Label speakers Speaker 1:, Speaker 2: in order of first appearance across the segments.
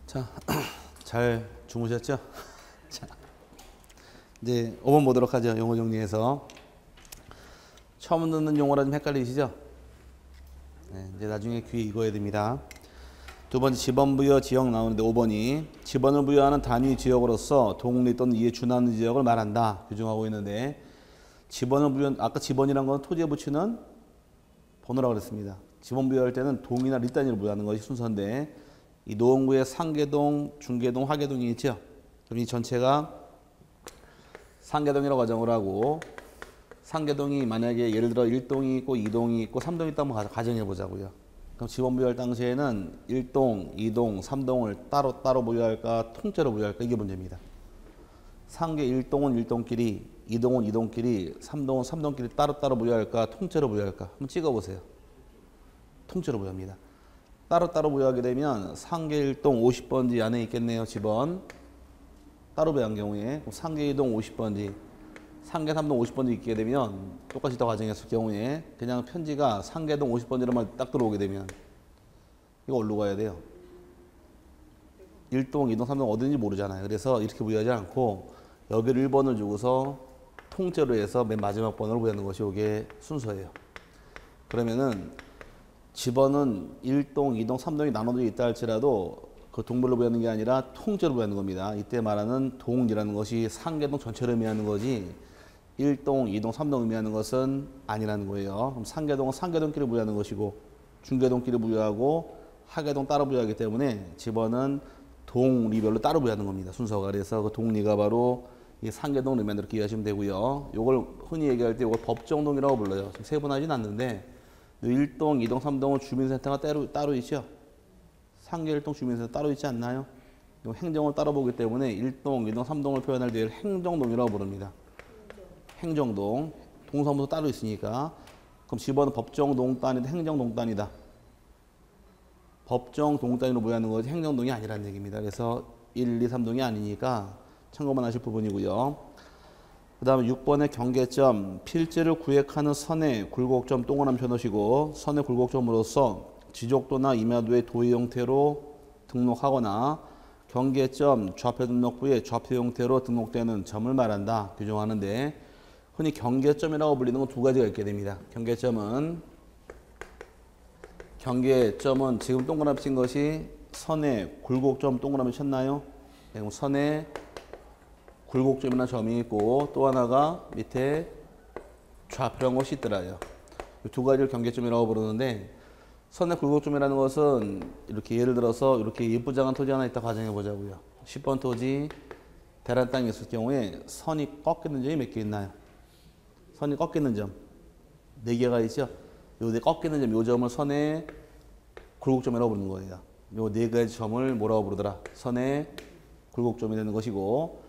Speaker 1: 자, 잘 주무셨죠? 자, 이제 5번 보도록 하죠. 용어 정리해서. 처음 듣는 용어라 좀 헷갈리시죠? 네, 이제 나중에 귀에 익어야 됩니다. 두 번째 지번 부여 지역 나오는데 5번이 지번을 부여하는 단위 지역으로서 동리 또는 이에 준하는 지역을 말한다. 규정하고 있는데 지번을 부여, 아까 지번이란 건 토지에 붙이는 번호라고 그랬습니다. 지번 부여할 때는 동이나 리 단위를 부여하는 것이 순서인데 이 노원구에 상계동, 중계동, 화계동이 있죠. 그럼 이 전체가 상계동이라고 가정을 하고 상계동이 만약에 예를 들어 1동이 있고 2동이 있고 3동이 있다고 한번 가정해 보자고요. 그럼 지번 부여할 당시에는 1동, 2동, 3동을 따로 부여할까 통째로 부여할까 이게 문제입니다. 상계 1동은 1동끼리, 2동은 2동끼리, 3동은 3동끼리 따로 부여할까 통째로 부여할까 한번 찍어보세요. 통째로 부여합니다. 따로 부여하게 되면 상계 1동 50번지 안에 있겠네요. 지번 따로 부여한 경우에 상계 2동 50번지 상계 3동 50번지 있게 되면 똑같이 더 가정했을 경우에 그냥 편지가 상계동 50번지로만 딱 들어오게 되면 이거 어디로 가야 돼요? 1동, 2동, 3동 어딘지 모르잖아요. 그래서 이렇게 부여하지 않고 여기를 1번을 주고서 통째로 해서 맨 마지막 번호를 부여하는 것이 이게 순서예요. 그러면은 지번은 1동, 2동, 3동이 나눠져 있다 할지라도 그 동별로 부여하는 게 아니라 통째로 부여하는 겁니다. 이때 말하는 동이라는 것이 상계동 전체를 의미하는 거지 1동, 2동, 3동 의미하는 것은 아니라는 거예요. 그럼 상계동은 상계동끼리 부여하는 것이고 중계동끼리 부여하고 하계동 따로 부여하기 때문에 지번은 동리별로 따로 부여하는 겁니다. 순서가. 그래서 그 동리가 바로 이 상계동 리면 이렇게 이해하시면 되고요. 이걸 흔히 얘기할 때 이걸 법정동이라고 불러요. 지금 세분하진 않는데 1동, 2동, 3동은 주민센터가 따로 있죠. 상계 1동 주민센터 따로 있지 않나요? 행정을 따로 보기 때문에 1동, 2동, 3동을 표현할 때 행정동이라고 부릅니다. 행정동. 동사무소 따로 있으니까. 그럼 지번은 법정동단이다, 행정동단이다. 법정동단위로 부여하는 거지 행정동이 아니라는 얘기입니다. 그래서 1, 2, 3동이 아니니까 참고만 하실 부분이고요. 그 다음에 6번의 경계점, 필지를 구획하는 선의 굴곡점 동그라미 쳐놓으시고 선의 굴곡점으로서 지족도나 임야도의 도의 형태로 등록하거나 경계점 좌표 등록부에 좌표 형태로 등록되는 점을 말한다. 규정하는데 흔히 경계점이라고 불리는 건 두 가지가 있게 됩니다. 경계점은 지금 동그라미 친 것이 선의 굴곡점 동그라미 쳤나요? 네, 선의 굴곡점이나 점이 있고 또 하나가 밑에 좌표란 것이 있더라요. 이 두 가지를 경계점이라고 부르는데 선의 굴곡점이라는 것은 이렇게 예를 들어서 이렇게 예쁘장한 토지 하나 있다 가정해 보자고요. 10번 토지 대란 땅이 있을 경우에 선이 꺾이는 점이 몇 개 있나요? 선이 꺾이는 점 4개가 있죠. 요 꺾이는 점, 요 점을 선의 굴곡점이라고 부르는 거예요. 요 4가지 점을 뭐라고 부르더라? 선의 굴곡점이 되는 것이고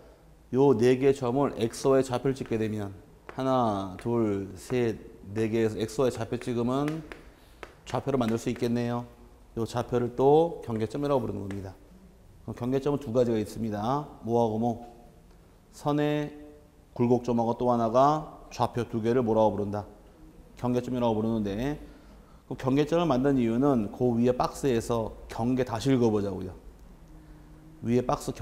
Speaker 1: 요 4개의 점을 X와의 좌표를 찍게 되면 하나, 둘, 셋, 4개에서 X와의 좌표 찍으면 좌표를 만들 수 있겠네요. 요 좌표를 또 경계점이라고 부르는 겁니다. 그럼 경계점은 두 가지가 있습니다. 뭐하고 뭐? 선의 굴곡점하고 또 하나가 좌표 2개를 뭐라고 부른다? 경계점이라고 부르는데 그 경계점을 만든 이유는 그 위에 박스에서 경계 다시 읽어보자고요. 위에 박스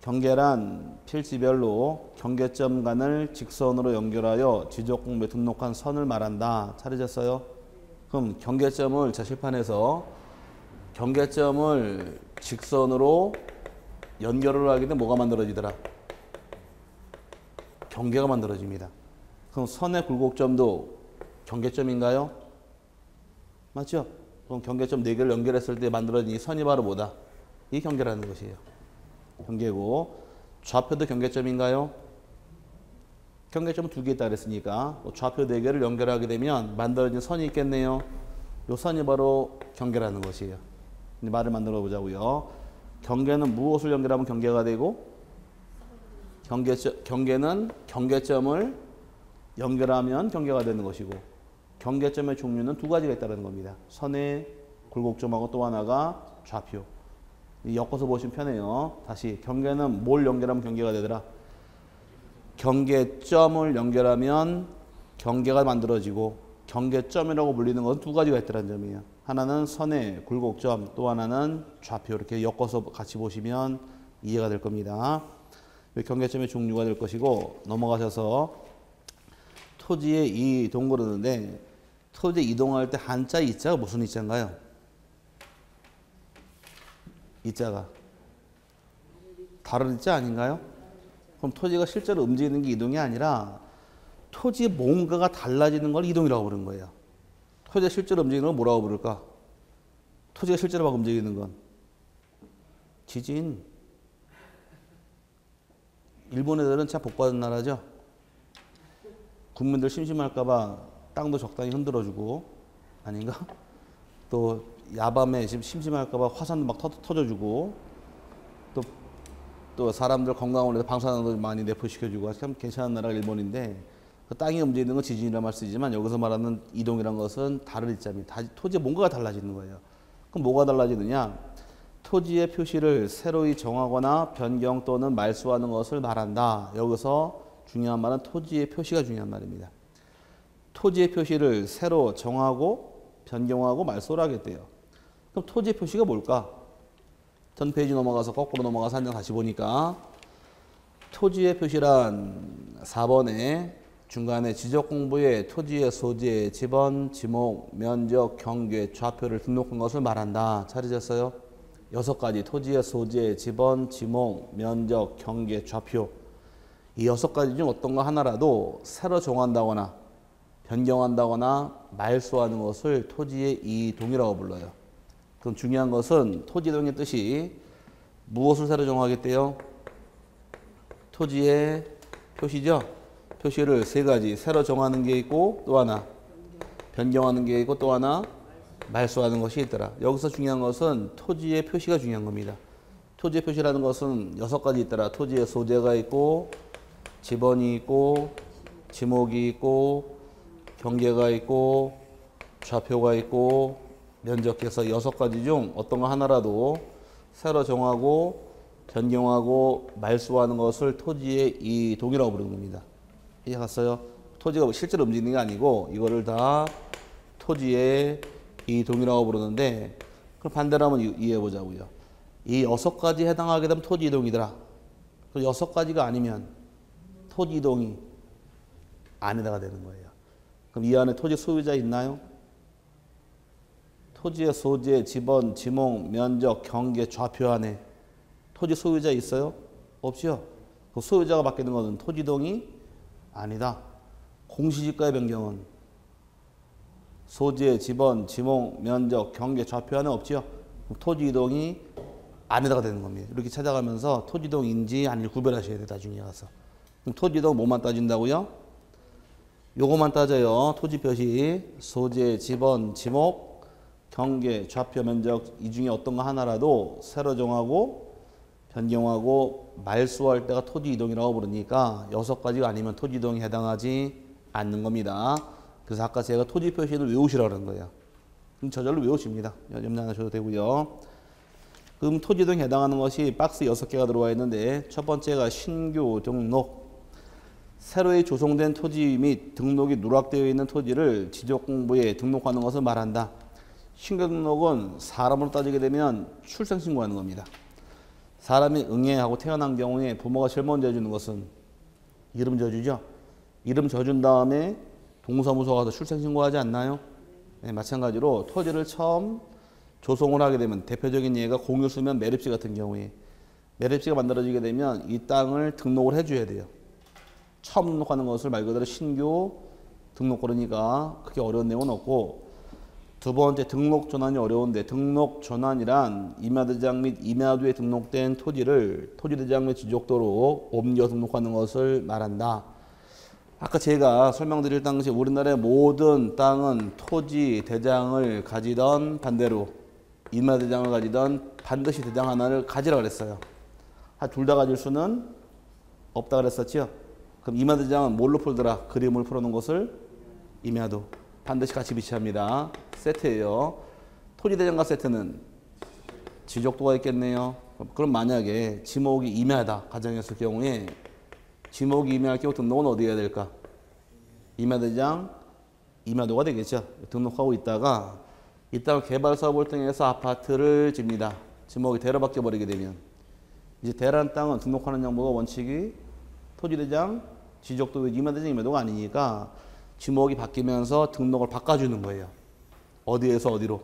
Speaker 1: 경계란 필지별로 경계점 간을 직선으로 연결하여 지적공부에 등록한 선을 말한다. 찾으셨어요? 그럼 경계점을 자 칠판에서 경계점을 직선으로 연결을 하게 되면 뭐가 만들어지더라? 경계가 만들어집니다. 그럼 선의 굴곡점도 경계점인가요? 맞죠? 그럼 경계점 4개를 연결했을 때 만들어진 이 선이 바로 뭐다? 이 경계라는 것이에요. 경계고 좌표도 경계점인가요? 경계점은 2개 있다 그랬으니까 좌표 4개를 연결하게 되면 만들어진 선이 있겠네요. 이 선이 바로 경계라는 것이에요. 이제 말을 만들어 보자고요. 경계는 무엇을 연결하면 경계가 되고 경계는 경계점을 연결하면 경계가 되는 것이고 경계점의 종류는 2가지가 있다는 겁니다. 선의 굴곡점하고 또 하나가 좌표. 엮어서 보시면 편해요. 다시 경계는 뭘 연결하면 경계가 되더라? 경계점을 연결하면 경계가 만들어지고 경계점이라고 불리는 것은 2가지가 있다는 점이에요. 하나는 선의 굴곡점, 또 하나는 좌표. 이렇게 엮어서 같이 보시면 이해가 될 겁니다. 경계점의 종류가 될 것이고, 넘어가셔서 토지의 이동 그러는데, 토지 이동할 때 한자 이자가 무슨 이자인가요? 이자가 다른 이자 아닌가요? 그럼 토지가 실제로 움직이는 게 이동이 아니라 토지의 뭔가가 달라지는 걸 이동이라고 부르는 거예요. 토지가 실제로 움직이는 걸 뭐라고 부를까? 토지가 실제로 막 움직이는 건 지진. 일본 애들은 참 복받은 나라죠. 국민들 심심할까봐 땅도 적당히 흔들어주고, 아닌가? 또 야밤에 지금 심심할까봐 화산도 막 터져주고, 또 사람들 건강을 위해서 방사능도 많이 내포시켜주고, 참 괜찮은 나라가 일본인데, 그 땅이 움직이는 건 지진이라는 말 쓰지만 여기서 말하는 이동이란 것은 다른 입장입니다. 토지에 뭔가가 달라지는 거예요. 그럼 뭐가 달라지느냐? 토지의 표시를 새로이 정하거나 변경 또는 말소하는 것을 말한다. 여기서 중요한 말은 토지의 표시가 중요한 말입니다. 토지의 표시를 새로 정하고 변경하고 말소를 하겠대요. 그럼 토지의 표시가 뭘까? 전 페이지 넘어가서 거꾸로 넘어가서 한 장 다시 보니까 토지의 표시란 4번에 중간에 지적 공부에 토지의 소재, 지번, 지목, 면적, 경계, 좌표를 등록한 것을 말한다. 잘하셨어요? 6가지 토지의 소재, 지번, 지목, 면적, 경계, 좌표. 이 6가지 중 어떤 거 하나라도 새로 정한다거나 변경한다거나 말소하는 것을 토지의 이동이라고 불러요. 그럼 중요한 것은 토지이동의 뜻이 무엇을 새로 정하겠대요? 토지의 표시죠. 표시를 3가지 새로 정하는 게 있고 또 하나 변경하는 게 있고 또 하나 말소하는 것이 있더라. 여기서 중요한 것은 토지의 표시가 중요한 겁니다. 토지의 표시라는 것은 6가지 있더라. 토지의 소재가 있고 지번이 있고 지목이 있고 경계가 있고 좌표가 있고 면적해서 6가지 중 어떤 거 하나라도 새로 정하고 변경하고 말소하는 것을 토지의 이동이라고 부르는 겁니다. 이해갔어요? 토지가 실제로 움직이는 게 아니고 이거를 다 토지의 이동이라고 부르는데, 그럼 반대로 한번 이해해 보자고요. 이 6가지에 해당하게 되면 토지 이동이더라. 그 6가지가 아니면 토지 이동이 아니다가 되는 거예요. 그럼 이 안에 토지 소유자 있나요? 토지의 소재, 지번, 지목, 면적, 경계, 좌표 안에 토지 소유자 있어요? 없죠? 그 소유자가 바뀌는 것은 토지 이동이 아니다. 공시지가의 변경은 소재, 지번, 지목, 면적, 경계, 좌표 안에 없죠? 토지 이동이 아니다가 되는 겁니다. 이렇게 찾아가면서 토지 이동인지 아닌지 구별하셔야 돼요. 나중에 가서. 그럼 토지 이동 뭐만 따진다고요? 요거만 따져요. 토지 표시, 소재, 지번, 지목, 경계, 좌표, 면적 이 중에 어떤 거 하나라도 새로 정하고 변경하고 말소할 때가 토지 이동이라고 부르니까 6가지가 아니면 토지 이동에 해당하지 않는 겁니다. 그래서 아까 제가 토지 표시를 외우시라고 그런 거예요. 그럼 저절로 외우십니다. 염려 안 하셔도 되고요. 그럼 토지 이동에 해당하는 것이 박스 6개가 들어와 있는데 첫 번째가 신규 등록. 새로이 조성된 토지 및 등록이 누락되어 있는 토지를 지적공부에 등록하는 것을 말한다. 신규 등록은 사람으로 따지게 되면 출생신고하는 겁니다. 사람이 응애하고 태어난 경우에 부모가 제일 먼저 해주는 것은 이름 져주죠. 이름 져준 다음에 동사무소 가서 출생신고하지 않나요? 네, 마찬가지로 토지를 처음 조성을 하게 되면 대표적인 예가 공유수면 매립지 같은 경우에 매립지가 만들어지게 되면 이 땅을 등록을 해줘야 돼요. 처음 등록하는 것을 말 그대로 신규 등록 그러니까 그렇게 어려운 내용은 없고, 두 번째 등록 전환이 어려운데 등록 전환이란 임야대장 및 임야도에 등록된 토지를 토지대장 및 지적도로 옮겨 등록하는 것을 말한다. 아까 제가 설명드릴 당시 우리나라의 모든 땅은 토지 대장을 가지던 반대로 임야대장을 가지던 반드시 대장 하나를 가지라 그랬어요. 둘 다 가질 수는 없다 그랬었죠. 그럼 임야대장은 뭘로 풀더라? 그림을 풀어놓은 것을 임야도 반드시 같이 비치합니다. 세트예요. 토지대장과 세트는 지적도가 있겠네요. 그럼 만약에 지목이 임야다 가정했을 경우에 지목이 임야할 경우 등록은 어디 해야 될까? 임야대장, 임야도가 되겠죠. 등록하고 있다가 이 땅 개발 사업을 통해서 아파트를 집니다. 지목이 대로 바뀌어 버리게 되면 이제 대란 땅은 등록하는 정보가 원칙이 토지대장, 지적도 임야대장, 임야도가 아니니까 지목이 바뀌면서 등록을 바꿔주는 거예요. 어디에서 어디로?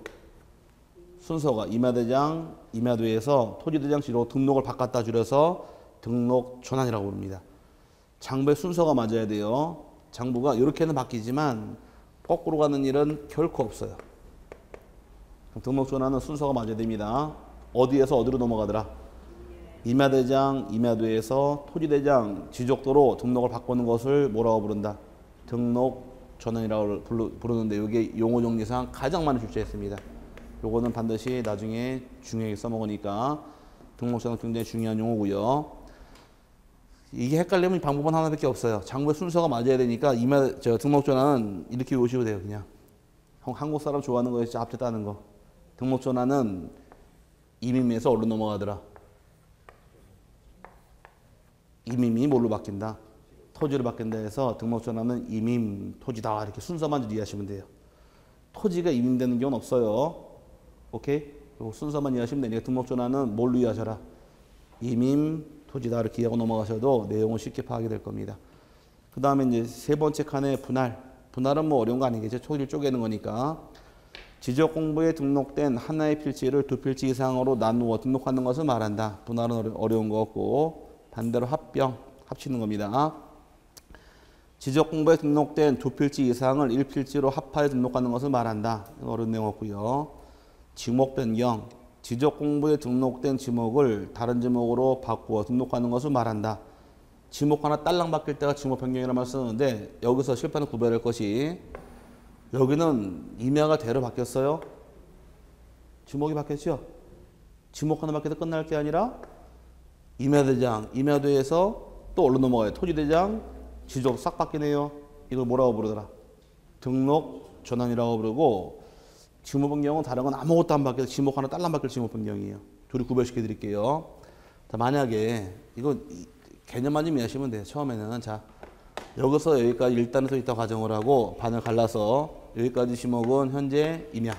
Speaker 1: 순서가 임야대장, 임야도에서 토지대장, 지로 등록을 바꿨다 줄여서 등록 전환이라고 부릅니다. 장부의 순서가 맞아야 돼요. 장부가 이렇게는 바뀌지만 거꾸로 가는 일은 결코 없어요. 등록 전환은 순서가 맞아야 됩니다. 어디에서 어디로 넘어가더라? 임야대장, 임야도에서 토지대장, 지적도로 등록을 바꾸는 것을 뭐라고 부른다? 등록 전환이라고 부르는데 이게 용어 정리상 가장 많이 출제했습니다. 요거는 반드시 나중에 중요하게 써먹으니까 등록 전환 굉장히 중요한 용어고요. 이게 헷갈리면 방법은 하나밖에 없어요. 장부의 순서가 맞아야 되니까 등록 전환은 이렇게 보시면 돼요. 그냥 한국 사람 좋아하는 거 진짜 앞에 따는 거. 등록 전환은 임임에서 어디로 넘어가더라? 임임이 뭘로 바뀐다? 토지로 바뀐다 해서 등록 전환은 임임 토지다 이렇게 순서만 이해하시면 돼요. 토지가 임임되는 경우는 없어요. 오케이? 순서만 이해하시면 되니까 등록 전환은 뭘로 이해하셔라? 임임 토지다 이렇게 이해하고 넘어가셔도 내용은 쉽게 파악이 될 겁니다. 그 다음에 이제 세 번째 칸에 분할. 분할은 뭐 어려운 거 아니겠죠? 토지를 쪼개는 거니까. 지적 공부에 등록된 하나의 필지를 두 필지 이상으로 나누어 등록하는 것을 말한다. 분할은 어려운 거 없고 반대로 합치는 겁니다. 지적 공부에 등록된 두 필지 이상을 1필지로 합하여 등록하는 것을 말한다. 어려운 내용 없고요. 지목 변경. 지적 공부에 등록된 지목을 다른 지목으로 바꾸어 등록하는 것을 말한다. 지목 하나 딸랑 바뀔 때가 지목 변경이라는 말을 쓰는데 여기서 실판을 구별할 것이 여기는 임야가 대로 바뀌었어요. 지목이 바뀌었죠. 지목 하나 바뀌어서 끝날 게 아니라 임야대장, 임야도에서 또 얼른 넘어가요. 토지대장, 지적 싹 바뀌네요. 이걸 뭐라고 부르더라? 등록 전환이라고 부르고 지목 변경은 다른 건 아무것도 안 바뀌어서 지목 하나 딸랑 바뀔 지목 변경이에요. 둘이 구별시켜 드릴게요. 자, 만약에 이거 개념만 좀 이해하시면 돼요. 처음에는 자 여기서 여기까지 1단에서 있다 가정을 하고 반을 갈라서 여기까지 지목은 현재 임야.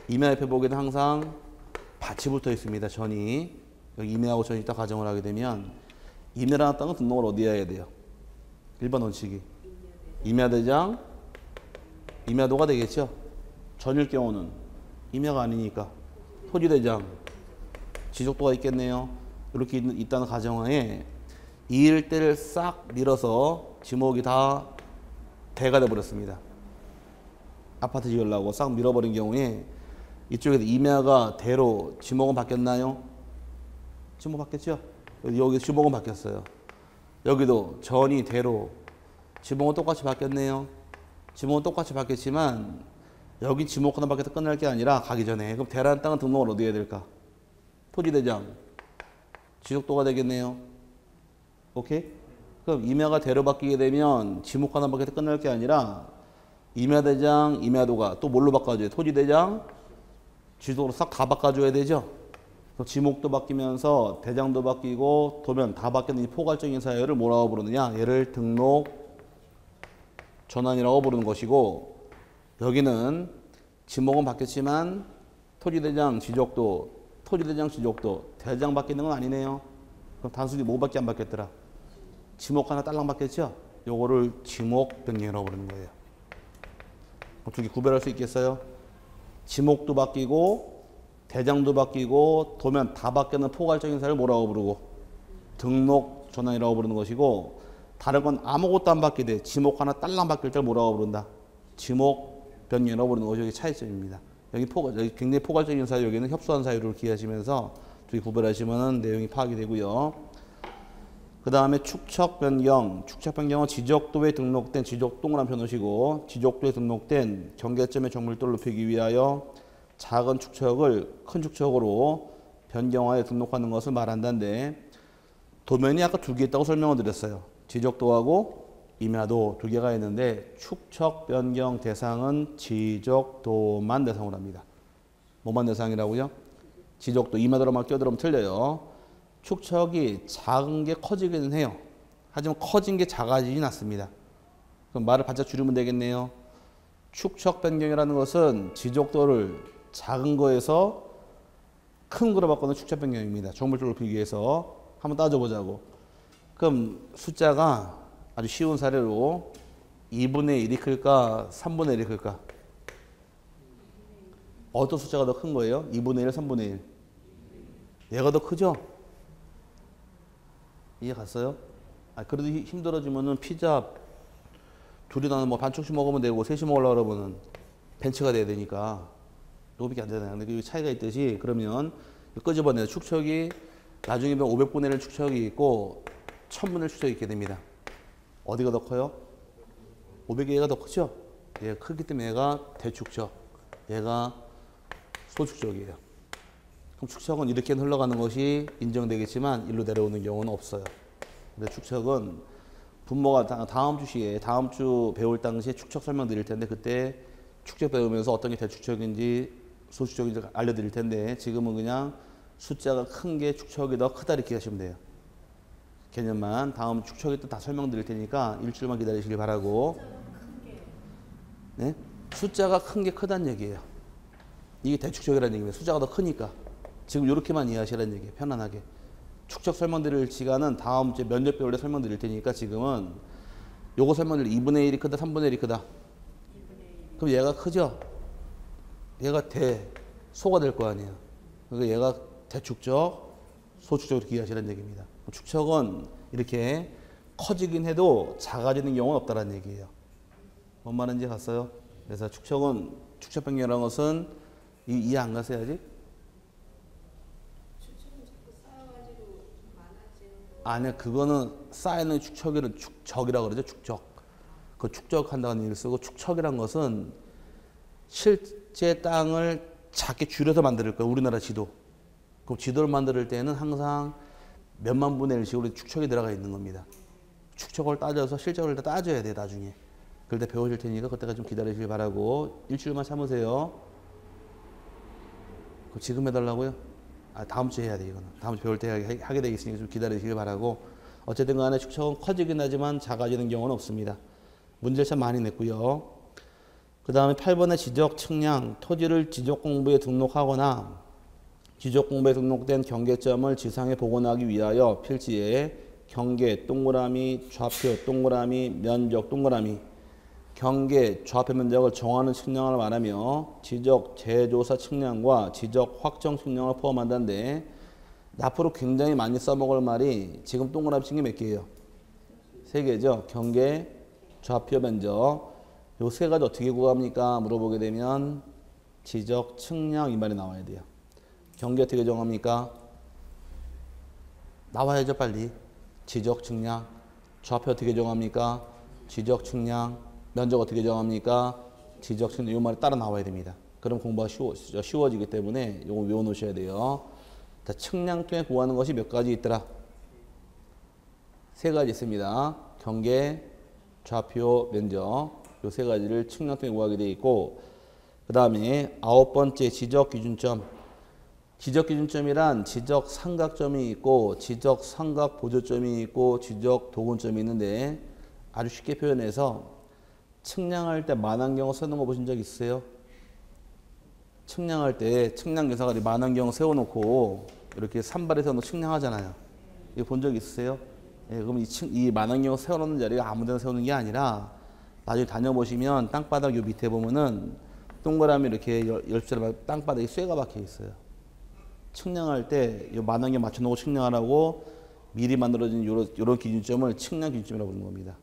Speaker 1: 임야 옆에 보기에는 항상 밭이 붙어 있습니다. 전이. 여기 임야하고 전이 있다 가정을 하게 되면 임야라는 땅은 등록을 어디에 해야 돼요? 1번 원칙이. 임야대장, 임야도가 되겠죠. 전일 경우는 임야가 아니니까 토지대장, 지적도가 있겠네요. 이렇게 있다는 가정하에 이 일대를 싹 밀어서 지목이 다 대가 돼버렸습니다. 아파트 지으려고 싹 밀어버린 경우에 이쪽에서 임야가 대로 지목은 바뀌었나요? 지목 바뀌었죠? 여기 지목은 바뀌었어요. 여기도 전이 대로 지목은 똑같이 바뀌었네요. 지목은 똑같이 바뀌었지만 여기 지목 하나 바뀌어서 끝날 게 아니라 가기 전에 그럼 대란 땅은 등록을 어디 해야 될까? 토지대장, 지적도가 되겠네요. 오케이? 그럼 임야가 대로 바뀌게 되면 지목 하나 바뀌어서 끝날 게 아니라 임야대장, 임야도가 또 뭘로 바꿔줘요? 토지대장, 지적도로 싹 다 바꿔줘야 되죠? 지목도 바뀌면서 대장도 바뀌고 도면 다 바뀌는 이 포괄적인 사유를 뭐라고 부르느냐? 얘를 등록 전환이라고 부르는 것이고 여기는 지목은 바뀌었지만 토지대장, 지적도, 토지대장, 지적도, 대장 바뀌는 건 아니네요. 그럼 단순히 뭐밖에 안 바뀌었더라? 지목 하나 딸랑 바뀌었죠? 요거를 지목 변경이라고 부르는 거예요. 어떻게 구별할 수 있겠어요? 지목도 바뀌고 대장도 바뀌고 도면 다 바뀌는 포괄적인 사유를 뭐라고 부르고 등록 전환이라고 부르는 것이고 다른 건 아무것도 안 바뀌되 지목 하나 딸랑 바뀔 때 뭐라고 부른다? 지목 변경이라고 부르는 것이 여기 차이점입니다. 여기 굉장히 포괄적인 사유, 여기는 협소한 사유를 기하시면서 둘이 구별하시면 내용이 파악이 되고요. 그 다음에 축척 변경. 축척 변경은 지적도에 등록된 지적동그란 표놓으시고 지적도에 등록된 경계점의 정밀도를 높이기 위하여 작은 축척을 큰 축척으로 변경하여 등록하는 것을 말한다는데 도면이 아까 두 개 있다고 설명을 드렸어요. 지적도하고 임야도 두 개가 있는데 축척 변경 대상은 지적도만 대상으로 합니다. 뭐만 대상이라고요? 지적도, 임야도로만 끼어들으면 틀려요. 축척이 작은 게 커지기는 해요. 하지만 커진 게 작아지진 않습니다. 그럼 말을 바짝 줄이면 되겠네요. 축척 변경이라는 것은 지적도를 작은 거에서 큰 거로 바꾸는 축척 변경입니다. 정물적으로 풀기 위해서 한번 따져보자고. 그럼 숫자가 아주 쉬운 사례로 2분의 1이 클까 3분의 1이 클까? 어떤 숫자가 더 큰 거예요? 2분의 1, 3분의 1. 얘가 더 크죠? 이해 갔어요? 그래도 힘들어지면은 피자 둘이 나는 뭐 반쪽씩 먹으면 되고 셋이 먹으려고 그러면은 벤치가 돼야 되니까 이거밖에 안 되잖아요. 근데 그 차이가 있듯이 그러면 끄집어내서 축척이 나중에 보면 500분의 1 축척이 있고 1000분의 1 축척이 있게 됩니다. 어디가 더 커요? 500의 얘가 더 크죠? 얘가 크기 때문에 얘가 대축척, 얘가 소축척이에요. 그럼 축척은 이렇게 흘러가는 것이 인정되겠지만 일로 내려오는 경우는 없어요. 근데 축척은 분모가 다음 주 시에 다음 주 배울 당시에 축척 설명드릴 텐데 그때 축척 배우면서 어떤 게 대축척인지 소축척인지 알려드릴 텐데 지금은 그냥 숫자가 큰 게 축척이 더 크다 이렇게 하시면 돼요. 개념만 다음 축척이 또 다 설명드릴 테니까 일주일만 기다리시길 바라고. 네? 숫자가 큰 게 크다는 얘기예요. 이게 대축척이라는 얘기입니다. 숫자가 더 크니까. 지금 이렇게만 이해하시라는 얘기예요. 편안하게. 축척 설명드릴 시간은 다음 주에 면접 배울 때 설명드릴 테니까 지금은 요거 설명드릴 2분의 1이 크다 3분의 1이 크다. 그럼 얘가 크죠? 얘가 소가 될 거 아니에요. 그러니까 얘가 대축척, 소축척 이렇게 이해하시라는 얘기입니다. 축척은 이렇게 커지긴 해도 작아지는 경우는 없다는 얘기예요. 뭔 말인지 갔어요? 그래서 축척은 축척 변경이라는 것은 이해 안 가세요 아직? 아니야, 그거는 쌓이는 축척이를 축적이라고 그러죠. 축적. 그 축적한다는 얘기를 쓰고 축척이란 것은 실제 땅을 작게 줄여서 만들 거예요. 우리나라 지도. 그럼 지도를 만들 때는 항상 몇만 분의 1씩으로 축척이 들어가 있는 겁니다. 축척을 따져서 실적을 다 따져야 돼 나중에. 그럴 때 배우실 테니까 그때까지 좀 기다리시길 바라고. 일주일만 참으세요. 그거 지금 해달라고요? 다음 주에 해야 돼 이거는. 다음 주 배울 때 하게 되겠으니까 좀 기다리시길 바라고. 어쨌든 간에 축척은 커지긴 하지만 작아지는 경우는 없습니다. 문제를 참 많이 냈고요. 그 다음에 8번의 지적 측량. 토지를 지적 공부에 등록하거나 지적 공부에 등록된 경계점을 지상에 복원하기 위하여 필지에 경계 동그라미 좌표 동그라미 면적 동그라미 경계 좌표 면적을 정하는 측량을 말하며 지적 재조사 측량과 지적 확정 측량을 포함한다는데 앞으로 굉장히 많이 써먹을 말이 지금 동그라미 친 게 몇 개예요? 3개죠. 경계, 좌표, 면적. 요 3가지 어떻게 구합니까? 물어보게 되면 지적, 측량 이 말이 나와야 돼요. 경계 어떻게 정합니까? 나와야죠 빨리. 지적, 측량. 좌표 어떻게 정합니까? 지적, 측량. 면적 어떻게 정합니까? 지적, 측량. 이 말이 따라 나와야 됩니다. 그럼 공부가 쉬워지기 때문에 이거 외워놓으셔야 돼요. 자, 측량 통해 구하는 것이 몇 가지 있더라? 3가지 있습니다. 경계, 좌표, 면적. 요 3가지를 측량 통해 구하게 되어 있고 그 다음에 9번째 지적 기준점. 지적 기준점이란 지적 삼각점이 있고 지적 삼각 보조점이 있고 지적 도근점이 있는데 아주 쉽게 표현해서 측량할 때 만환경 세우는 거 보신 적 있으세요? 측량할 때 측량 기사가 만환경 세워놓고 이렇게 산발에 세워놓고 측량하잖아요. 이거 본 적 있으세요? 예, 그럼 이 만환경 세워놓는 자리가 아무 데나 세우는 게 아니라 나중에 다녀보시면 땅바닥 요 밑에 보면은 동그라미 이렇게 10자리 땅바닥에 쇠가 박혀 있어요. 측량할 때 이 만환경 맞춰놓고 측량하라고 미리 만들어진 이런 기준점을 측량 기준점이라고 부르는 겁니다.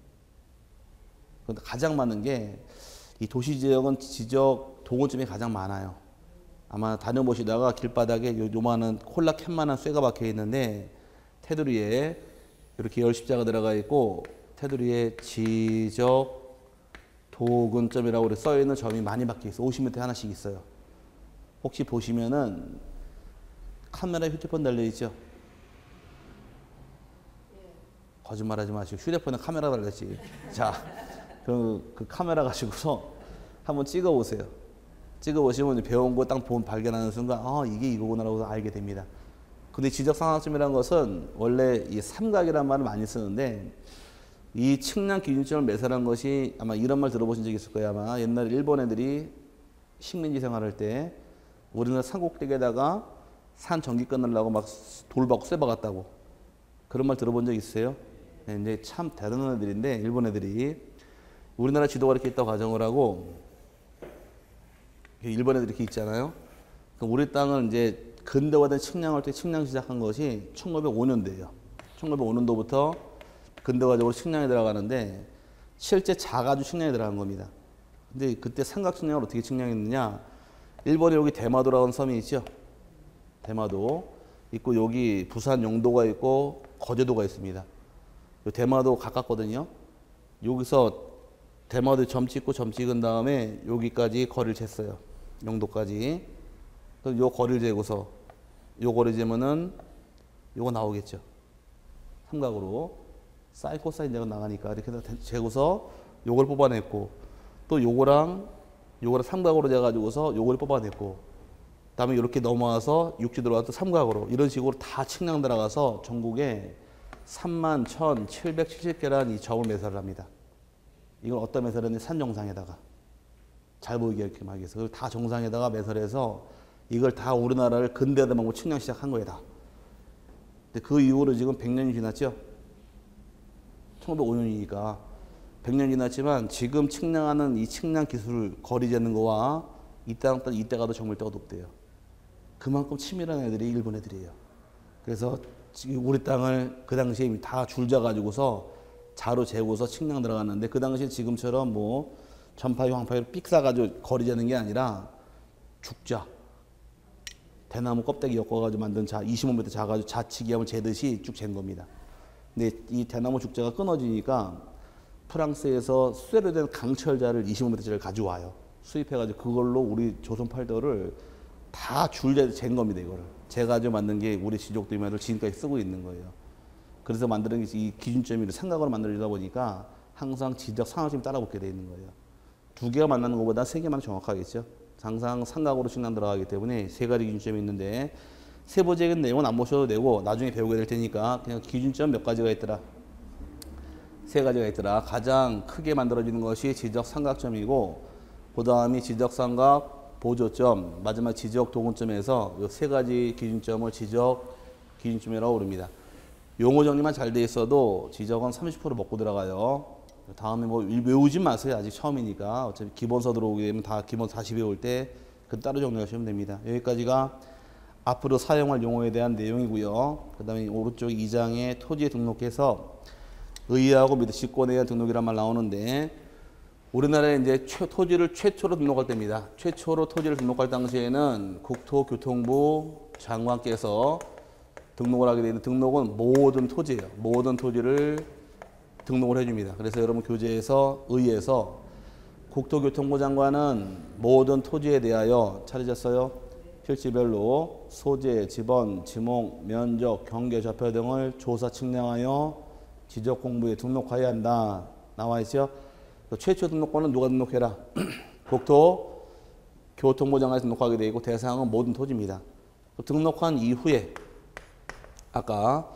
Speaker 1: 그런데 가장 많은 게 이 도시 지역은 지적 도근점이 가장 많아요. 아마 다녀보시다가 길바닥에 요만한 콜라 캔만한 쇠가 박혀 있는데 테두리에 이렇게 10십자가 들어가 있고 테두리에 지적 도근점이라고 써 있는 점이 많이 박혀 있어요. 50m 하나씩 있어요. 혹시 보시면은 카메라에 휴대폰 달려있죠? 거짓말하지 마시고 휴대폰에 카메라 달렸지. 자, 그 카메라 가지고서 한번 찍어보세요. 찍어보시면 배운 거 딱 발견하는 순간 이게 이거구나라고 알게 됩니다. 근데 지적삼각점이라는 것은 원래 이 삼각이라는 말을 많이 쓰는데 이 측량 기준점을 매설한 것이 아마 이런 말 들어보신 적 있을 거예요. 아마 옛날에 일본 애들이 식민지 생활할 때 우리나라 산꼭대기에다가 산 전기 끊으려고 막 돌박고 쇠박았다고 그런 말 들어본 적 있으세요? 네, 근데 참 대단한 애들인데 일본 애들이 우리나라 지도가 이렇게 있다고 가정을 하고 일본 애들이 이렇게 있잖아요. 우리 땅을 이제 근대화된 측량할 때 측량 시작한 것이 1905년도예요. 1905년도부터 근대화적으로 측량이 들어가는데 실제 자가주 측량이 들어간 겁니다. 근데 그때 삼각 측량을 어떻게 측량했느냐? 일본에 여기 대마도라는 섬이 있죠. 대마도 있고 여기 부산 영도가 있고 거제도가 있습니다. 대마도 가깝거든요. 여기서 대마도에 점 찍고 점 찍은 다음에 여기까지 거리를 쟀어요. 영도까지. 그럼 요 거리를 재고서 요 거리 재면은 요거 나오겠죠. 삼각으로 사인 코사인 제가 나가니까 이렇게 재고서 요걸 뽑아냈고 또 요거랑 삼각으로 재가지고서 요걸 뽑아냈고 그다음에 이렇게 넘어와서 육지 들어와서 삼각으로 이런 식으로 다 측량 들어가서 전국에 31,770개라는 이 점을 매설을 합니다. 이걸 어디다 매설했는지 산 정상에다가 잘 보이게 이렇게 막 해서 그걸 다 정상에다가 매설해서 이걸 다 우리나라를 근대화된 방법으로 측량 시작한 거예요. 다. 근데 그 이후로 지금 100년이 지났죠. 1905년이니까 100년 지났지만 지금 측량하는 이 측량 기술 거리 재는 거와 이때가 더 정밀도가 높대요. 그만큼 치밀한 애들이 일본 애들이에요. 그래서 우리 땅을 그 당시에 다 줄자 가지고서 자로 재고서 측량 들어갔는데 그 당시에 지금처럼 뭐 전파유, 황파유를 삑 싸가지고 거리 재는 게 아니라 죽자, 대나무 껍데기 엮어가지고 만든 자 25m 자가지고 자치기함을 재듯이 쭉 잰 겁니다. 근데 이 대나무 죽자가 끊어지니까 프랑스에서 쇠로 된 강철자를 25m짜리를 가져와요. 수입해가지고 그걸로 우리 조선 팔도를 다 줄자 잰 겁니다. 이거를 재가지고 만든 게 우리 지적도면을 지금까지 쓰고 있는 거예요. 그래서 만드는 게 이 기준점이 삼각으로 만들어지다 보니까 항상 지적 상하점이 따라붙게 되어 있는 거예요. 두 개가 만나는 것보다 세 개만 정확하겠죠. 항상 삼각으로 측량 들어가기 때문에 세 가지 기준점이 있는데 세부적인 내용은 안 보셔도 되고 나중에 배우게 될 테니까 그냥 기준점 몇 가지가 있더라. 세 가지가 있더라. 가장 크게 만들어지는 것이 지적 삼각점이고 그 다음이 지적 삼각 보조점, 마지막 지적 도근점에서 이 세 가지 기준점을 지적 기준점이라고 부릅니다. 용어 정리만 잘 돼 있어도 지적은 30% 먹고 들어가요. 다음에 뭐 외우지 마세요. 아직 처음이니까. 어차피 기본서 들어오게 되면 다 기본 다시 배울 때 그 따로 정리하시면 됩니다. 여기까지가 앞으로 사용할 용어에 대한 내용이고요. 그 다음에 오른쪽 2장에 토지에 등록해서 의회하고 밑에 직권에 대한 등록이란 말 나오는데 우리나라에 이제 토지를 최초로 등록할 때입니다. 최초로 토지를 등록할 당시에는 국토교통부 장관께서 등록을 하게 되는 등록은 모든 토지예요. 모든 토지를 등록을 해줍니다. 그래서 여러분 교재에서 의회에서 국토교통부 장관은 모든 토지에 대하여 차려졌어요. 필지별로 소재, 지번, 지목, 면적, 경계, 좌표 등을 조사 측량하여 지적 공부에 등록하여야 한다. 나와 있죠. 최초 등록권은 누가 등록해라? 국토교통부 장관이 등록하게 되고 대상은 모든 토지입니다. 등록한 이후에 아까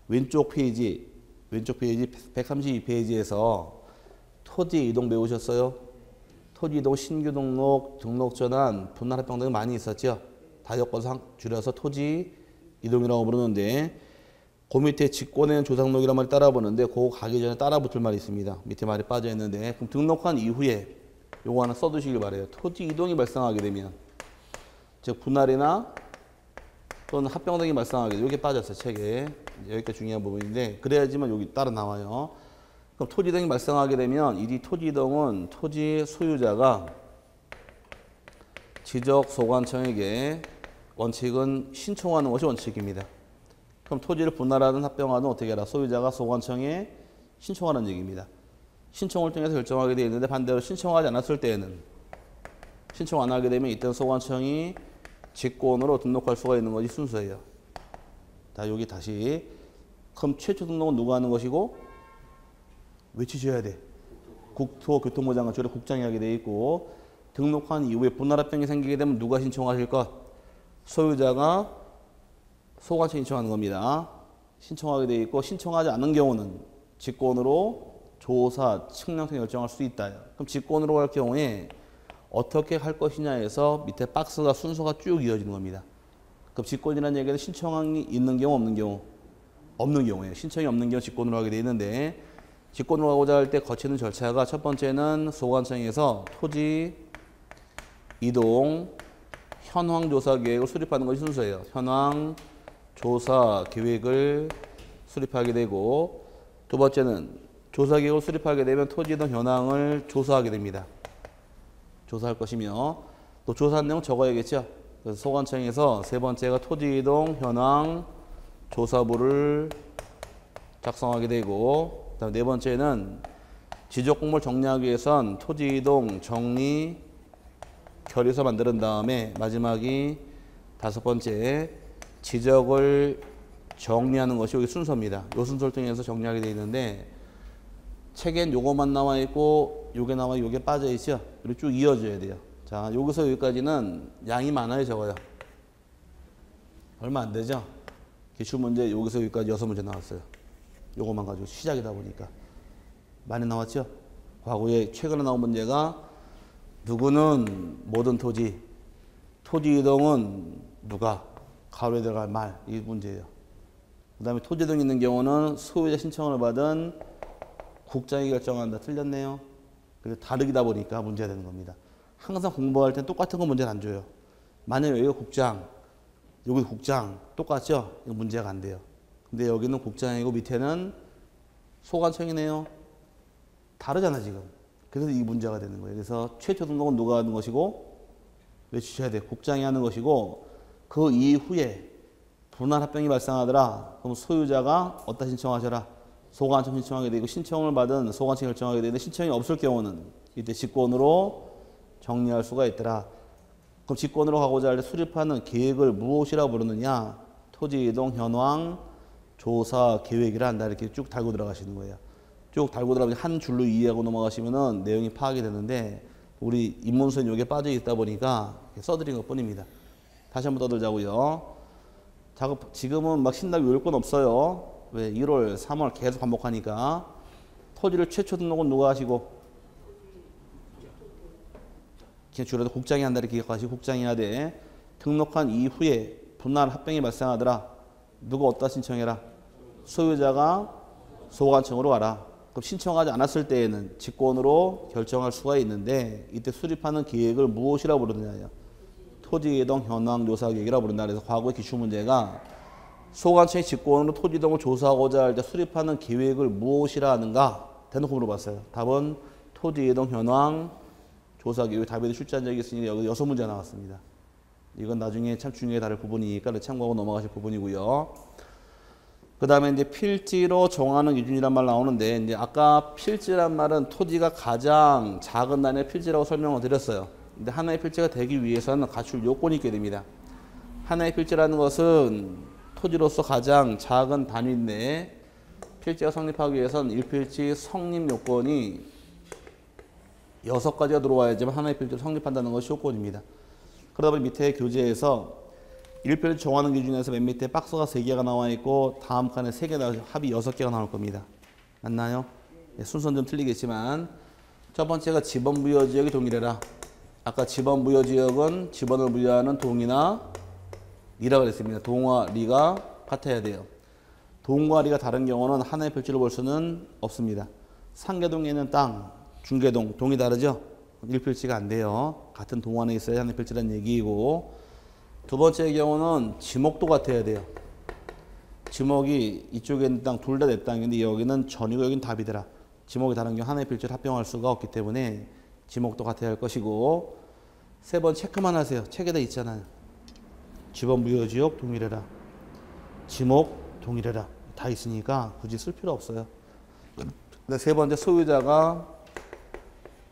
Speaker 1: 왼쪽 페이지 132페이지에서 토지 이동 배우셨어요? 토지 이동 신규 등록, 등록 전환, 분할 합병 등이 많이 있었죠. 다 엮어서 줄여서 토지 이동이라고 부르는데 그 밑에 직권에는 조상록이라는 말이 따라붙는데 그거 가기 전에 따라붙을 말이 있습니다. 밑에 말이 빠져 있는데 그럼 등록한 이후에 요거 하나 써두시길 바래요. 토지 이동이 발생하게 되면 즉 분할이나 또는 합병 등이 발생하게 되면 여기 빠졌어요. 책에. 여기까지 중요한 부분인데 그래야지만 여기 따라 나와요. 그럼 토지 이동이 발생하게 되면 이 토지 이동은 토지 소유자가 지적소관청에게 원칙은 신청하는 것이 원칙입니다. 그럼 토지를 분할하든 합병하든 어떻게 해라? 소유자가 소관청에 신청하는 얘기입니다. 신청을 통해서 결정하게 되어 있는데 반대로 신청하지 않았을 때에는 신청 안 하게 되면 이때는 소관청이 직권으로 등록할 수가 있는 것이 순서예요. 자, 여기 다시 그럼 최초 등록은 누가 하는 것이고 외치셔야 돼. 국토교통부 장관 쪽에 국장이 하게 돼 있고 등록한 이후에 분할합병이 생기게 되면 누가 신청하실 것? 소유자가 소관청에 신청하는 겁니다. 신청하게 돼 있고 신청하지 않는 경우는 직권으로 조사, 측량성 결정할 수 있다. 그럼 직권으로 갈 경우에 어떻게 할 것이냐에서 밑에 박스가 순서가 쭉 이어지는 겁니다. 그럼 직권이라는 얘기는 신청이 있는 경우 없는 경우? 없는 경우에 신청이 없는 경우 직권으로 하게 되어 있는데 직권으로 가고자 할 때 거치는 절차가 첫 번째는 소관청에서 토지 이동 현황 조사 계획을 수립하는 것이 순서예요. 현황 조사 계획을 수립하게 되고 두 번째는 조사 계획을 수립하게 되면 토지 이동 현황을 조사하게 됩니다. 조사할 것이며 또 조사한 내용 적어야겠죠. 그래서 소관청에서 세 번째가 토지 이동 현황 조사부를 작성하게 되고 그다음 네 번째는 지적 공모를 정리하기 위해선 토지 이동 정리 결의서 만드는 다음에 마지막이 다섯 번째 지적을 정리하는 것이 여기 순서입니다. 요 순서를 통해서 정리하게 되어 있는데 책엔 요것만 나와 있고 요게 나와 요게 빠져 있죠. 그리고 쭉 이어져야 돼요. 자, 여기서 여기까지는 양이 많아요, 적어요? 얼마 안 되죠? 기출문제 여기서 여기까지 6문제 나왔어요. 요것만 가지고 시작이다 보니까 많이 나왔죠? 과거에 최근에 나온 문제가 누구는 모든 토지, 토지 이동은 누가, 가로에 들어갈 말, 이 문제예요. 그 다음에 토지 이동 있는 경우는 소유자 신청을 받은 국장이 결정한다. 틀렸네요. 그래서 다르기다 보니까 문제가 되는 겁니다. 항상 공부할 땐 똑같은 거 문제는 안 줘요. 만약에 여기가 국장, 여기 국장 똑같죠? 이거 문제가 안 돼요. 근데 여기는 국장이고 밑에는 소관청이네요. 다르잖아 지금. 그래서 이 문제가 되는 거예요. 그래서 최초 등록은 누가 하는 것이고 외치셔야 돼요. 국장이 하는 것이고 그 이후에 분할 합병이 발생하더라. 그럼 소유자가 어디다 신청하셔라. 소관청 신청하게 되고 신청을 받은 소관청이 결정하게 되는데 신청이 없을 경우는 이때 직권으로 정리할 수가 있더라. 그럼 직권으로 가고자 할 때 수립하는 계획을 무엇이라 부르느냐? 토지 이동 현황 조사 계획이라 한다. 이렇게 쭉 달고 들어가시는 거예요. 쭉 달고 들어가면 한 줄로 이해하고 넘어가시면은 내용이 파악이 되는데 우리 입문서는 여기에 빠져 있다 보니까 써드린 것 뿐입니다. 다시 한번 떠들자고요. 작업 지금은 막 신나게 외울 건 없어요. 왜 1월, 3월 계속 반복하니까. 토지를 최초 등록은 누가 하시고? 그냥 줄여도 국장이 한다 이렇게 기억하시고 국장이 해야 돼. 등록한 이후에 분할 합병이 발생하더라. 누가 어디다 신청해라? 소유자가 소관청으로 가라. 그럼 신청하지 않았을 때에는 직권으로 결정할 수가 있는데 이때 수립하는 계획을 무엇이라 부르느냐요. 토지 이동 현황 조사 계획이라 부른다. 그래서 과거의 기출문제가 소관청이 직권으로 토지 이동을 조사하고자 할 때 수립하는 계획을 무엇이라 하는가? 대놓고 물어봤어요. 답은 토지 이동 현황 조사 계획. 답에도 출제한 적이 있으니 여기 6문제 나왔습니다. 이건 나중에 참 중요하게 다룰 부분이니까 참고하고 넘어가실 부분이고요. 그 다음에 이제 필지로 정하는 기준이란 말 나오는데 이제 아까 필지란 말은 토지가 가장 작은 단위의 필지라고 설명을 드렸어요. 근데 하나의 필지가 되기 위해서는 갖출 요건이 있게 됩니다. 하나의 필지라는 것은 토지로서 가장 작은 단위인데 필지가 성립하기 위해서는 1필지 성립 요건이 6가지가 들어와야지만 하나의 필지를 성립한다는 것이 요건입니다. 그러다 보니 밑에 교재에서 1필지 정하는 기준에서 맨 밑에 박스가 3개가 나와 있고 다음 칸에 3개 나와서 합이 6개가 나올 겁니다. 맞나요? 네, 순서는 좀 틀리겠지만 첫 번째가 지번 부여 지역이 동일해라. 아까 지번 부여 지역은 지번을 부여하는 동이나 리라고 그랬습니다. 동과 리가 같아야 돼요. 동과 리가 다른 경우는 하나의 필지를 볼 수는 없습니다. 상계동에 있는 땅, 중계동, 동이 다르죠? 1필지가 안 돼요. 같은 동 안에 있어야 하나의 필지라는 얘기이고 두 번째 경우는 지목도 같아야 돼요. 지목이 이쪽에 있는 땅 둘 다 내 땅인데 여기는 전이고 여기는 답이더라. 지목이 다른 경우 하나의 필지를 합병할 수가 없기 때문에 지목도 같아야 할 것이고 세 번 체크만 하세요. 책에다 있잖아요. 지번 부여지역 동일해라. 지목 동일해라. 다 있으니까 굳이 쓸 필요 없어요. 근데 세 번째 소유자가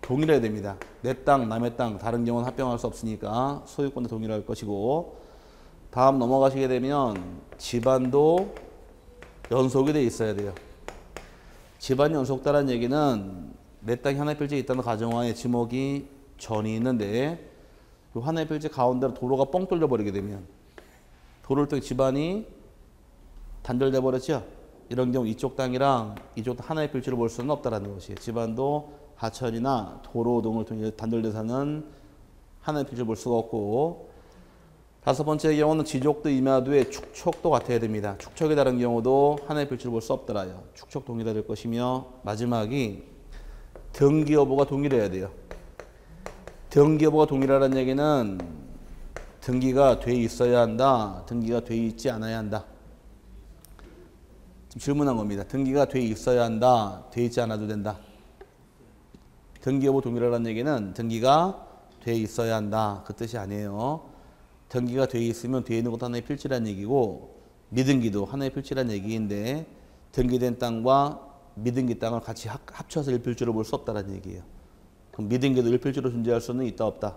Speaker 1: 동일해야 됩니다. 내 땅, 남의 땅, 다른 경우는 합병할 수 없으니까 소유권도 동일할 것이고 다음 넘어가시게 되면 집안도 연속이 돼 있어야 돼요. 집안이 연속다라는 얘기는 내 땅이 하나의 필지에 있다는 가정하에 지목이 전이 있는데 이 하나의 필지 가운데로 도로가 뻥 뚫려 버리게 되면 도로를 통해 집안이 단절돼 버렸죠. 이런 경우 이쪽 땅이랑 이쪽 하나의 필지로 볼 수는 없다라는 것이에요. 집안도 하천이나 도로 등을 통해 단절대사는 하나의 필지로 볼 수가 없고, 다섯 번째 경우는 지족도 임야도의 축척도 같아야 됩니다. 축척에 따른 경우도 하나의 필지로 볼 수 없더라요. 축척 동일해야 될 것이며, 마지막이 등기 여부가 동일해야 돼요. 등기 여부가 동일하다는 얘기는 등기가 돼 있어야 한다, 등기가 돼 있지 않아야 한다. 지금 질문한 겁니다. 등기가 돼 있어야 한다, 돼 있지 않아도 된다. 등기 여부 동일하다는 얘기는 등기가 돼 있어야 한다, 그 뜻이 아니에요. 등기가 돼 있으면 돼 있는 것도 하나의 필지라는 얘기고, 미등기도 하나의 필지라는 얘기인데, 등기된 땅과 미등기 땅을 같이 합쳐서 일필지로 볼 수 없다는 얘기예요. 그럼 미등기도 일필지로 존재할 수는 있다 없다?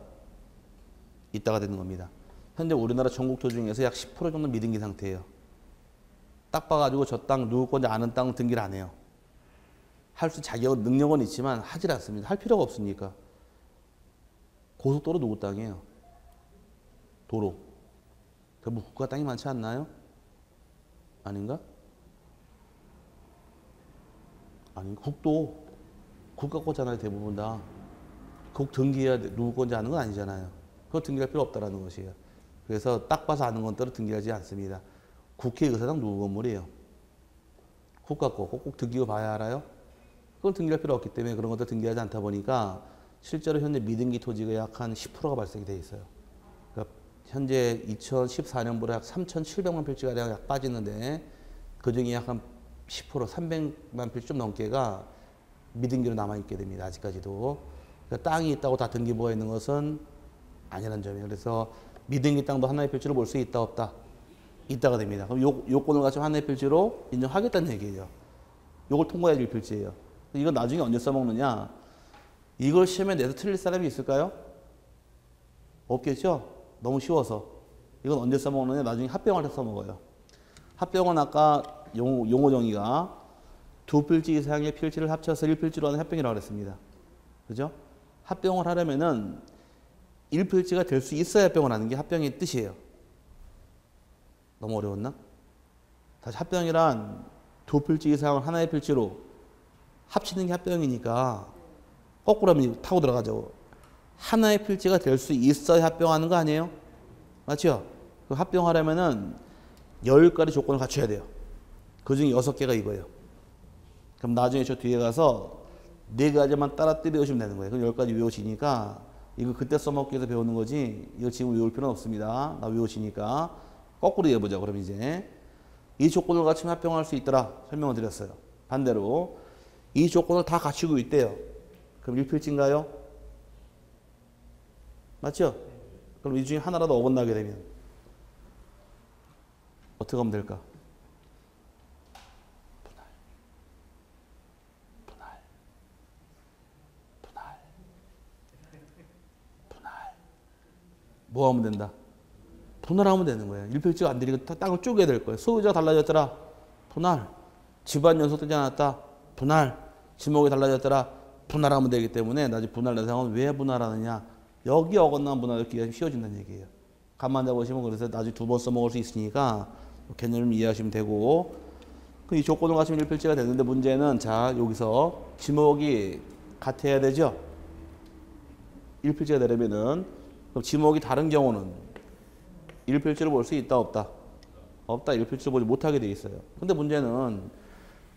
Speaker 1: 있다가 되는 겁니다. 현재 우리나라 전국토 중에서 약 10% 정도 미등기 상태예요. 딱 봐가지고 저 땅 누구 건지 아는 땅은 등기를 안 해요. 할 수 자격은 능력은 있지만 하질 않습니다. 할 필요가 없으니까. 고속도로 누구 땅이에요? 도로. 대부분 국가 땅이 많지 않나요? 아닌가? 아니, 국도. 국가 거잖아요, 대부분 다. 국 등기해야 누구 건지 아는 건 아니잖아요. 그거 등기할 필요 없다라는 것이에요. 그래서 딱 봐서 아는 것들은 등기하지 않습니다. 국회의사당 누구 건물이에요? 국가 거. 꼭 등기고 봐야 알아요? 그건 등기할 필요 없기 때문에 그런 것들 등기하지 않다 보니까 실제로 현재 미등기 토지가 약 한 10%가 발생이 돼 있어요. 그러니까 현재 2014년보다 약 3,700만 필지가 약 빠지는데, 그 중에 약 한 10%, 300만 필지 좀 넘게가 미등기로 남아있게 됩니다. 아직까지도. 그러니까 땅이 있다고 다 등기부가 있는 것은 아니라는 점이에요. 그래서 미등기 땅도 하나의 필지로 볼 수 있다 없다? 있다가 됩니다. 그럼 요건을 갖추면 하나의 필지로 인정하겠다는 얘기예요. 요걸 통과해야 될 필지예요. 이건 나중에 언제 써먹느냐? 이걸 시험에 내서 틀릴 사람이 있을까요? 없겠죠? 너무 쉬워서. 이건 언제 써먹느냐? 나중에 합병할 때 써먹어요. 합병은 아까 용어 정의가 두 필지 이상의 필지를 합쳐서 1필지로 하는 합병이라고 그랬습니다. 그죠? 합병을 하려면은 1필지가 될 수 있어야 합병을 하는 게 합병의 뜻이에요. 너무 어려웠나? 다시 합병이란 두 필지 이상을 하나의 필지로 합치는 게 합병이니까 거꾸로 하면 타고 들어가죠. 하나의 필지가 될 수 있어야 합병하는 거 아니에요? 맞죠? 그 합병하려면은 10가지 조건을 갖춰야 돼요. 그 중에 6개가 이거예요. 그럼 나중에 저 뒤에 가서 4가지만 따라 외우시면 되는 거예요. 그럼 10가지 외우시니까 이거 그때 써먹기 위해서 배우는 거지, 이거 지금 외울 필요는 없습니다. 나 외우시니까 거꾸로 해보자. 그럼 이제 이 조건을 갖추면 합병할 수 있더라 설명을 드렸어요. 반대로 이 조건을 다 갖추고 있대요. 그럼 1필지인가요? 맞죠? 그럼 이 중에 하나라도 어긋나게 되면 어떻게 하면 될까? 분할. 뭐 하면 된다? 분할하면 되는 거예요. 1필지가 안 되니까 땅을 쪼개야 될 거예요. 소유자가 달라졌더라. 분할. 집안 연속되지 않았다. 분할. 지목이 달라졌더라. 분할하면 되기 때문에 나중에 분할 대상은 왜 분할하느냐. 여기 어긋나면 분할하기가 쉬워진다는 얘기예요. 가만 잡으시면 그래서 나중에 2번 써먹을 수 있으니까 개념을 이해하시면 되고, 이 조건을 갖추면 1필지가 되는데 문제는 자 여기서 지목이 같아야 되죠. 1필지가 되려면은 그럼 지목이 다른 경우는 1필지로 볼 수 있다 없다? 없다. 1필지로 보지 못하게 돼 있어요. 근데 문제는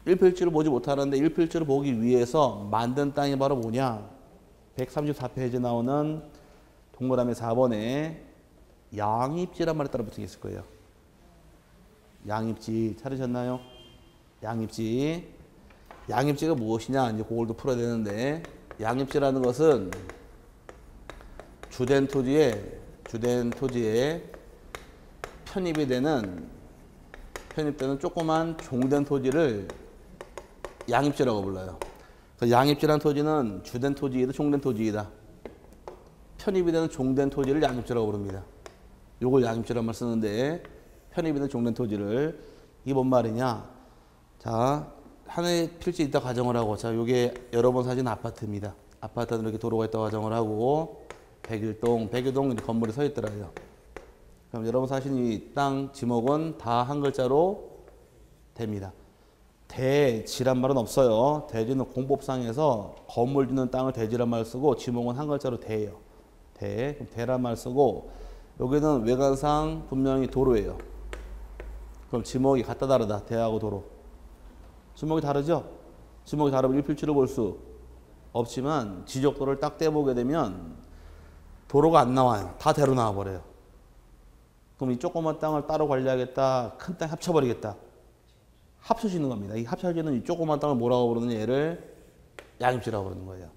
Speaker 1: 1필지로 보지 못하는데 1필지로 보기 위해서 만든 땅이 바로 뭐냐? 134페이지 나오는 동그라미 4번에 양입지란 말이 따라 붙어 있을 거예요. 양입지 찾으셨나요? 양입지. 양입지가 무엇이냐? 이제 그걸 또 풀어야 되는데, 양입지라는 것은 주된 토지에 편입되는 조그만 종된 토지를 양입지라고 불러요. 양입지라는 토지는 주된 토지이다, 종된 토지이다. 편입이 되는 종된 토지를 양입지라고 부릅니다. 요걸 양입지란 말 쓰는데, 편입이 되는 종된 토지를, 이게 뭔 말이냐? 자, 하나의 필지 있다 가정을 하고, 자, 요게 여러 번 사진 아파트입니다. 아파트는 이렇게 도로가 있다 가정을 하고, 백일동 건물이 서 있더라고요. 그럼 여러분 사신 이 땅 지목은 다 한 글자로 됩니다. 대지란 말은 없어요. 대지는 공법상에서 건물 짓는 땅을 대지란 말 쓰고 지목은 한 글자로 대예요. 대. 그럼 대란 말 쓰고 여기는 외관상 분명히 도로예요. 그럼 지목이 같다 다르다. 대하고 도로. 지목이 다르죠? 지목이 다르면 일필지로 볼 수 없지만 지적도를 딱 떼보게 되면 도로가 안 나와요. 다 대로 나와버려요. 그럼 이 조그만 땅을 따로 관리하겠다. 큰 땅 합쳐버리겠다. 합쳐지는 겁니다. 이 합쳐지는 이 조그만 땅을 뭐라고 부르느냐, 얘를 양입지라고 부르는 거예요.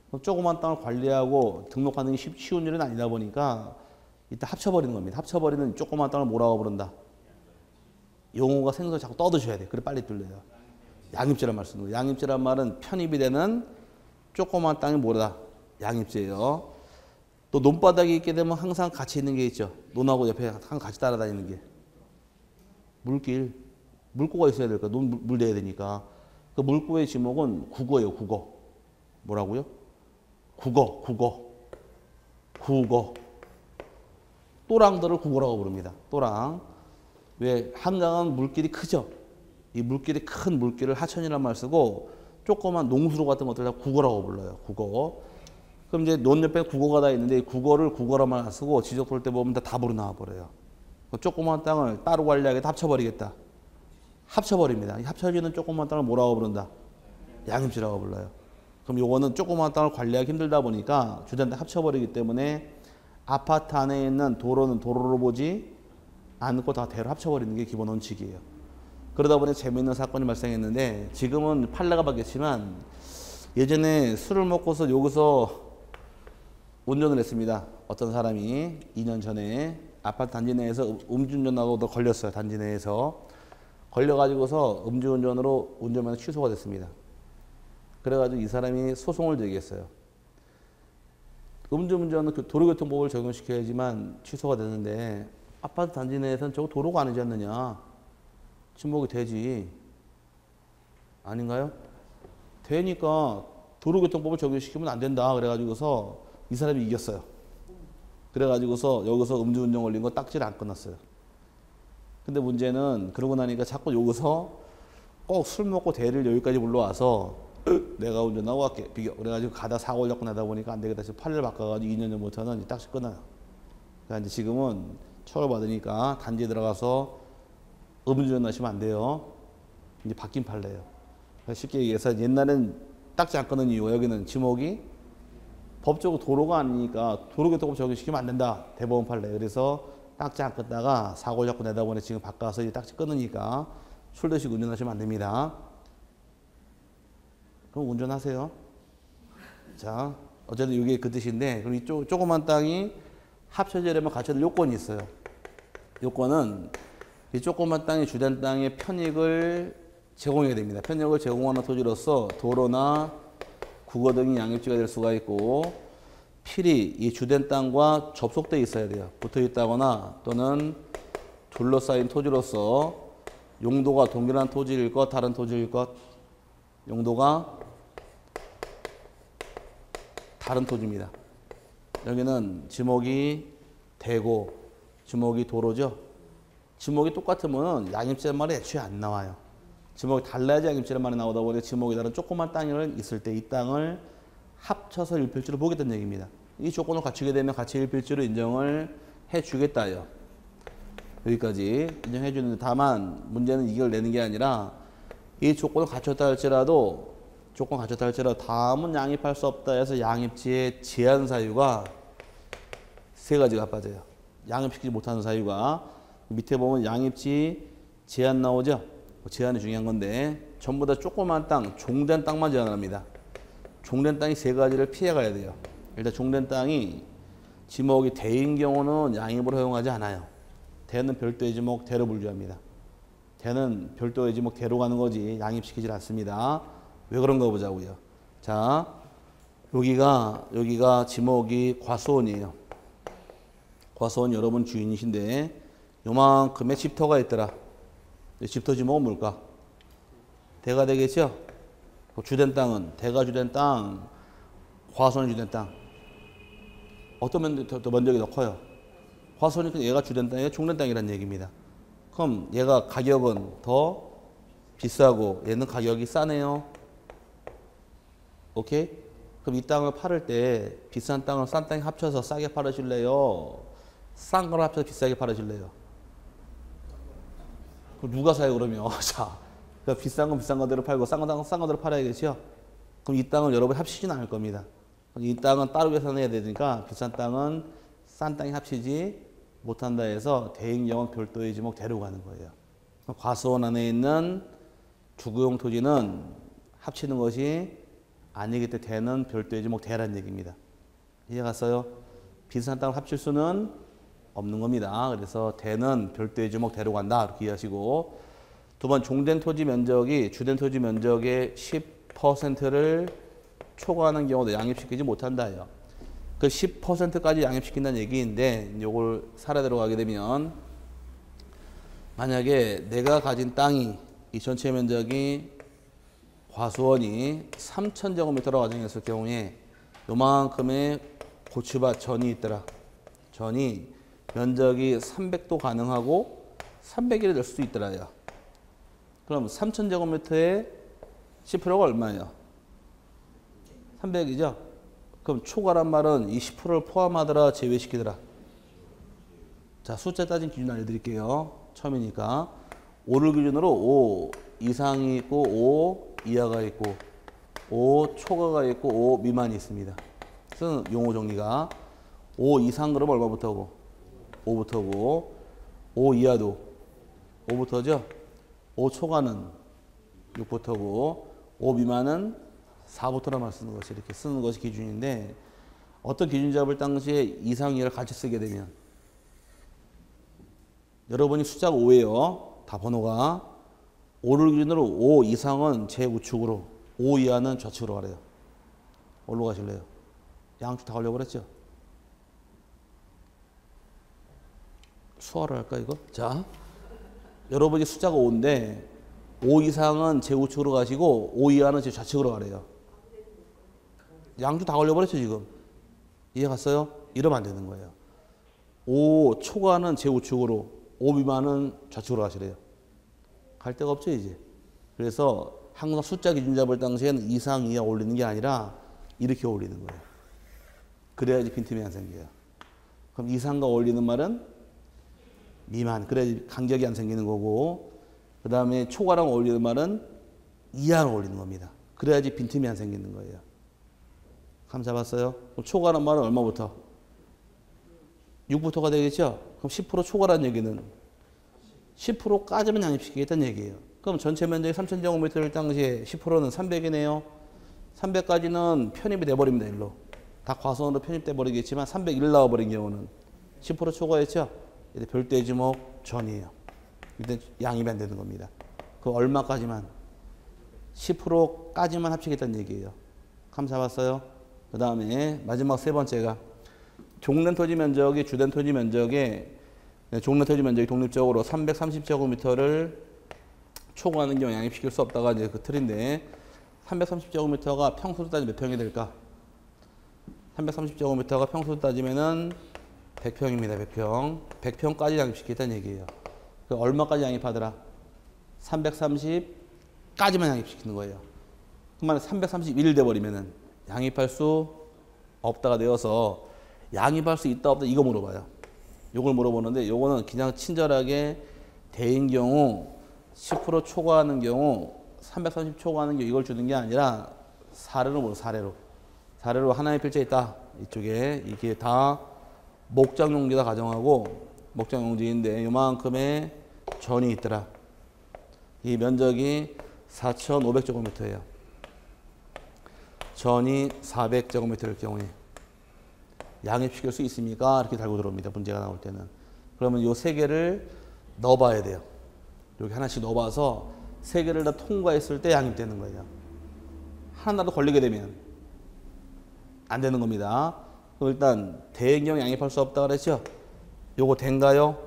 Speaker 1: 그럼 조그만 땅을 관리하고 등록하는 게 쉬운 일은 아니다 보니까 이따 합쳐버리는 겁니다. 합쳐버리는 조그만 땅을 뭐라고 부른다. 용어가 생겨서 자꾸 떠드셔야 돼. 그래 빨리 뚫려요. 양입지란 말 쓰는 거예요. 양입지란 말은 편입이 되는 조그만 땅이 뭐다. 양입지예요. 또 논바닥이 있게 되면 항상 같이 있는 게 있죠. 논하고 옆에 항상 같이 따라다니는 게. 물길. 물고가 있어야 될까? 물 내야 되니까. 그 물고의 지목은 국어예요. 국어. 뭐라고요? 국어. 또랑들을 국어라고 부릅니다. 또랑. 왜? 한강은 물길이 크죠. 이 물길이 큰 물길을 하천이라는 말 쓰고 조그만 농수로 같은 것들 다 국어라고 불러요. 국어. 그럼 이제 논 옆에 국어가 다 있는데 국어를 국어라만 쓰고 지적 볼 때 보면 다 답으로 나와버려요. 조그만 땅을 따로 관리하겠다. 합쳐버리겠다. 합쳐버립니다. 이 합쳐지는 조그만 땅을 뭐라고 부른다? 양입지라고 불러요. 그럼 요거는 조그만 땅을 관리하기 힘들다 보니까 주된 땅 합쳐버리기 때문에 아파트 안에 있는 도로는 도로로 보지 않고 다 대로 합쳐버리는 게 기본 원칙이에요. 그러다 보니 재미있는 사건이 발생했는데 지금은 판례가 바뀌었지만 예전에 술을 먹고서 여기서 운전을 했습니다. 어떤 사람이 2년 전에 아파트 단지 내에서 음주운전하고 걸렸어요. 단지 내에서. 걸려가지고서 음주운전으로 운전면허 취소가 됐습니다. 그래가지고 이 사람이 소송을 제기했어요. 음주운전은 그 도로교통법을 적용시켜야지만 취소가 되는데 아파트 단지 내에서는 저거 도로가 아니지 않느냐. 지목이 되지. 아닌가요? 되니까 도로교통법을 적용시키면 안 된다. 그래가지고서 이 사람이 이겼어요. 그래가지고서 여기서 음주운전 걸린 거 딱지를 안 끊었어요. 근데 문제는 그러고 나니까 자꾸 여기서 꼭 술 먹고 대를 여기까지 불러와서 내가 운전하고 갈게. 비교. 그래가지고 가다 사고를 잡고 나다 보니까 안 되겠다. 지금 판례를 바꿔가지고 2년 전부터는 딱지 끊어요. 그러니까 이제 지금은 처벌받으니까 단지에 들어가서 음주운전 하시면 안 돼요. 이제 바뀐 판례예요. 쉽게 얘기해서 옛날엔 딱지 안 끊는 이유가 여기는 지목이 법적으로 도로가 아니니까 도로교통법 적용시키면 안 된다. 대법원 판례. 그래서 딱지 안 끊다가 사고를 잡고 내다 보니 지금 바꿔서 이제 딱지 끊으니까 술 드시고 운전하시면 안 됩니다. 그럼 운전하세요. 자, 어쨌든 이게 그 뜻인데 그럼 이 조그만 땅이 합쳐지려면 갖춰야 될 요건이 있어요. 요건은 이 조그만 땅이 주된 땅의 편익을 제공해야 됩니다. 편익을 제공하는 토지로서 도로나 국어 등이 양입지가 될 수가 있고 필히 이 주된 땅과 접속되어 있어야 돼요. 붙어 있다거나 또는 둘러싸인 토지로서 용도가 동일한 토지일 것, 다른 토지일 것, 용도가 다른 토지입니다. 여기는 지목이 대고 지목이 도로죠. 지목이 똑같으면 양입지란 말이 애초에 안 나와요. 지목이 달라야지 양입지란 말이 나오다 보니 지목이 다른 조그만 땅이 있을 때 이 땅을 합쳐서 일필지로 보겠다는 얘기입니다. 이 조건을 갖추게 되면 같이 일필지로 인정을 해주겠다요. 여기까지 인정해 주는데 다만 문제는 이걸 내는 게 아니라 이 조건을 갖췄다 할지라도 다음은 양입할 수 없다 해서 양입지의 제한 사유가 세 가지가 빠져요. 양입시키지 못하는 사유가 밑에 보면 양입지 제한 나오죠. 제한이 중요한 건데 전부 다 조그만 땅, 종된 땅만 제한합니다. 종된 땅이 세 가지를 피해가야 돼요. 일단 종된 땅이 지목이 대인 경우는 양입으로 허용하지 않아요. 대는 별도의 지목, 대로 분류합니다. 대는 별도의 지목, 대로 가는 거지 양입시키질 않습니다. 왜 그런가 보자고요. 자, 여기가 지목이 과수원이에요. 과수원 여러분 주인이신데 요만큼의 집터가 있더라. 집터 지목은 뭘까? 대가 되겠죠? 주된 땅은 대가 주된 땅, 과수원이 주된 땅. 어떤 면적이 더 커요? 과수원이니까 얘가 주된 땅이에요, 종된 땅이라는 얘기입니다. 그럼 얘가 가격은 더 비싸고 얘는 가격이 싸네요. 오케이? 그럼 이 땅을 팔을 때 비싼 땅을 싼 땅에 합쳐서 싸게 팔으실래요? 싼 걸 합쳐서 비싸게 팔으실래요? 그럼 누가 사요 그러면? 자, 그러니까 비싼 건 비싼 거대로 팔고 싼 건 싼 거대로 팔아야겠죠? 그럼 이 땅을 여러분이 합치지는 않을 겁니다. 이 땅은 따로 계산해야 되니까 비싼 땅은 싼 땅에 합치지 못한다 해서 대인경은 별도의 지목 대로 가는 거예요. 과수원 안에 있는 주거용 토지는 합치는 것이 아니기 때문에 대는 별도의 지목 대란 얘기입니다. 이해 갔어요? 비슷한 땅을 합칠 수는 없는 겁니다. 그래서 대는 별도의 지목 대로 간다 이렇게 이해하시고, 두 번 종된 토지 면적이 주된 토지 면적의 10%를 초과하는 경우도 양입시키지 못한다예요. 그 10%까지 양입시킨다는 얘기인데 이걸 사례대로 가게 되면, 만약에 내가 가진 땅이 이 전체 면적이 과수원이 3,000제곱미터로 가정했을 경우에 요만큼의 고추밭 전이 있더라. 전이 면적이 300도 가능하고 300일이 될 수도 있더라요. 그럼 3,000제곱미터에 10%가 얼마예요? 300이죠? 그럼 초과란 말은 이 10%를 포함하더라, 제외시키더라? 자, 숫자 따진 기준 알려드릴게요. 처음이니까. 5를 기준으로 5 이상이 있고 5 이하가 있고 5 초과가 있고 5 미만이 있습니다. 쓰는 용어 정리가 5 이상 그러면 얼마부터고? 5부터고 5 이하도 5부터죠? 5 초과는 6부터고 5 미만은 4부터라만 쓰는 것이, 이렇게 쓰는 것이 기준인데, 어떤 기준 잡을 당시에 이상 이하를 같이 쓰게 되면, 여러분이 숫자가 5예요. 다 번호가. 5를 기준으로 5 이상은 제우측으로, 5 이하는 좌측으로 가래요. 어디로 가실래요? 양측 다 가려고 그랬죠? 수화를 할까 이거? 자, 여러분이 숫자가 5인데 5 이상은 제우측으로 가시고 5 이하는 제 좌측으로 가래요. 양쪽 다 걸려버렸죠 지금. 이해 갔어요? 이러면 안 되는 거예요. 5 초과는 제우측으로, 5 미만은 좌측으로 가시래요. 갈 데가 없죠 이제. 그래서 항상 숫자 기준 잡을 당시에는 이상 이하 올리는 게 아니라 이렇게 올리는 거예요. 그래야지 빈틈이 안 생겨요. 그럼 이상과 올리는 말은 미만, 그래야지 간격이 안 생기는 거고, 그 다음에 초과랑 올리는 말은 이하로 올리는 겁니다. 그래야지 빈틈이 안 생기는 거예요. 감 잡았어요? 그럼 초과란 말은 얼마부터? 6부터가 되겠죠? 그럼 10% 초과란 얘기는 10%까지만 양입시키겠다는 얘기예요. 그럼 전체 면적이 3,000제곱미터일 당시에 10%는 300이네요. 300까지는 편입이 돼버립니다. 일로. 다 과수원으로 편입돼 버리겠지만 301 나와버린 경우는 10% 초과했죠? 이제 별도의 지목 전이에요. 일단 양입이 안 되는 겁니다. 그 얼마까지만? 10%까지만 합치겠다는 얘기예요. 감 잡았어요? 그 다음에 마지막 세 번째가 종된 토지 면적이 주된 토지 면적에, 종된 토지 면적이 독립적으로 330제곱미터를 초과하는 경우 양입시킬 수 없다가 이제 그 틀인데, 330제곱미터가 평수로 따지면 몇 평이 될까? 330제곱미터가 평수로 따지면은 100평입니다. 100평. 100평까지 양입시키겠다는 얘기예요. 그 얼마까지 양입하더라? 330까지만 양입시키는 거예요. 그러면 331 돼버리면은 양입할 수 없다가 되어서, 양입할 수 있다 없다 이거 물어봐요. 요걸 물어보는데, 요거는 그냥 친절하게 대인 경우 10% 초과하는 경우, 330 초과하는 경우 이걸 주는 게 아니라 사례로 물어. 사례로 하나의 필지에 있다. 이쪽에 이게 다 목장 용지다 가정하고, 목장 용지인데 요만큼의 전이 있더라. 이 면적이 4,500제곱미터예요. 전이 400제곱미터일 경우에 양입시킬 수 있습니까? 이렇게 달고 들어옵니다. 문제가 나올 때는. 그러면 요 세 개를 넣어봐야 돼요. 여기 하나씩 넣어봐서 세 개를 다 통과했을 때 양입되는 거예요. 하나라도 걸리게 되면 안 되는 겁니다. 그럼 일단 대행경 양입할 수 없다 그랬죠? 요거 된가요?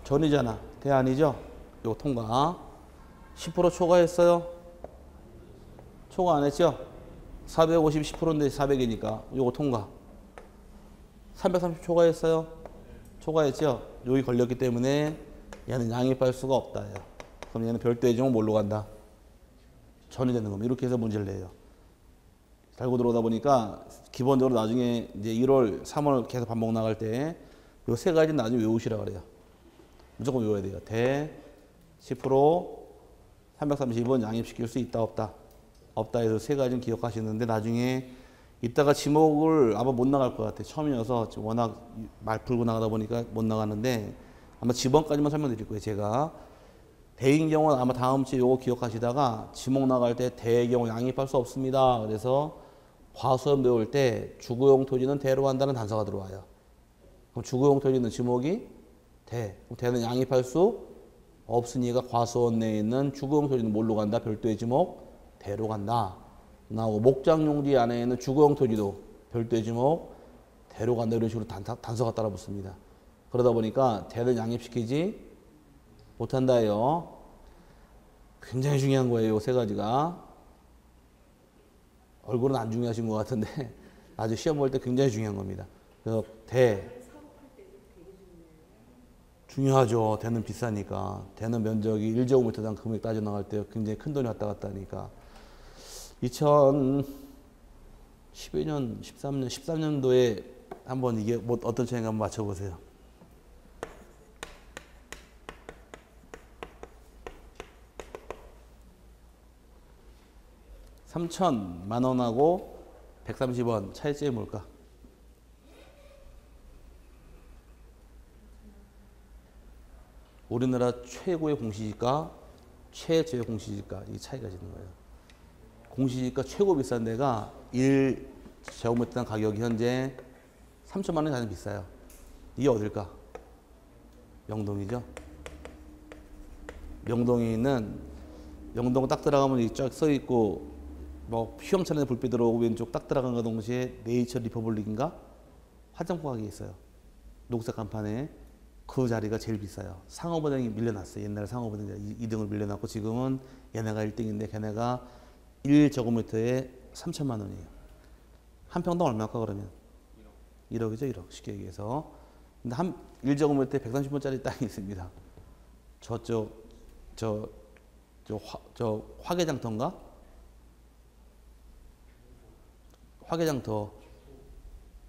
Speaker 1: 전이잖아. 대 아니죠? 요거 통과. 10% 초과했어요? 초과 안 했죠? 450 10%인데 400이니까 요거 통과. 330 초과했어요? 초과했죠? 여기 걸렸기 때문에 얘는 양입할 수가 없다. 그럼 얘는 별도의 지목 뭘로 간다? 전이 되는 겁니다. 이렇게 해서 문제를 내요. 달고 들어오다 보니까 기본적으로 나중에 이제 1월, 3월 계속 반복 나갈 때 요 세 가지 나중에 외우시라 그래요. 무조건 외워야 돼요. 대 10% 330원 양입시킬 수 있다 없다. 없다 해서 세 가지는 기억하시는데 나중에 이따가 지목을 아마 못 나갈 것 같아요. 처음이어서 워낙 말 풀고 나가다 보니까 못 나가는데 아마 지번까지만 설명드릴 거예요. 제가 대인 경우는 아마 다음 주에 요거 기억하시다가 지목 나갈 때 대의 경우 양입할 수 없습니다. 그래서 과수업 외울 때 주거용 토지는 대로 한다는 단서가 들어와요. 그럼 주거용 토지는 지목이 대. 그럼 대는 양입할 수 없으니까 과수원 내에 있는 주거용 토지는 뭘로 간다? 별도의 지목 대로 간다. 나오고 목장용지 안에 있는 주거용 토지도 별도의 지목 대로 간다. 이런 식으로 단서가 따라 붙습니다. 그러다 보니까 대는 양입시키지 못한다예요. 굉장히 중요한 거예요. 세 가지가. 얼굴은 안 중요하신 것 같은데 나중에 시험 볼 때 굉장히 중요한 겁니다. 그래서 대 중요하죠. 대는 비싸니까. 대는 면적이 1제곱미터당 금액 따져 나갈 때 굉장히 큰 돈이 왔다 갔다 하니까 2012년, 13년, 13년도에 한번 이게 뭐 어떤 차이인가 한번 맞춰보세요. 3,000만 원하고 130원 차이점이 뭘까? 우리나라 최고의 공시지가, 최저의 공시지가 이 차이가 있는 거예요. 공시지가 최고 비싼 데가 1제곱미터당 가격이 현재 3천만 원이 가장 비싸요. 이게 어딜까? 명동이죠. 명동에 있는 명동 딱 들어가면 쫙 써 있고 뭐 휘황찬란한 불빛 들어오고 왼쪽 딱 들어간 거 동시에 네이처 리퍼블릭인가 화장품 가게 있어요. 녹색 간판에 그 자리가 제일 비싸요. 상업은행이 밀려났어요. 옛날에 상업은행이 2등을 밀려났고 지금은 얘네가 1등인데 걔네가 1제곱미터에 3천만 원이에요. 한 평당 얼마일까 그러면? 1억이죠. 1억 쉽게 얘기해서. 근데 한 1제곱미터에 130원짜리 땅이 있습니다. 저쪽 저 화개장터인가? 화개장터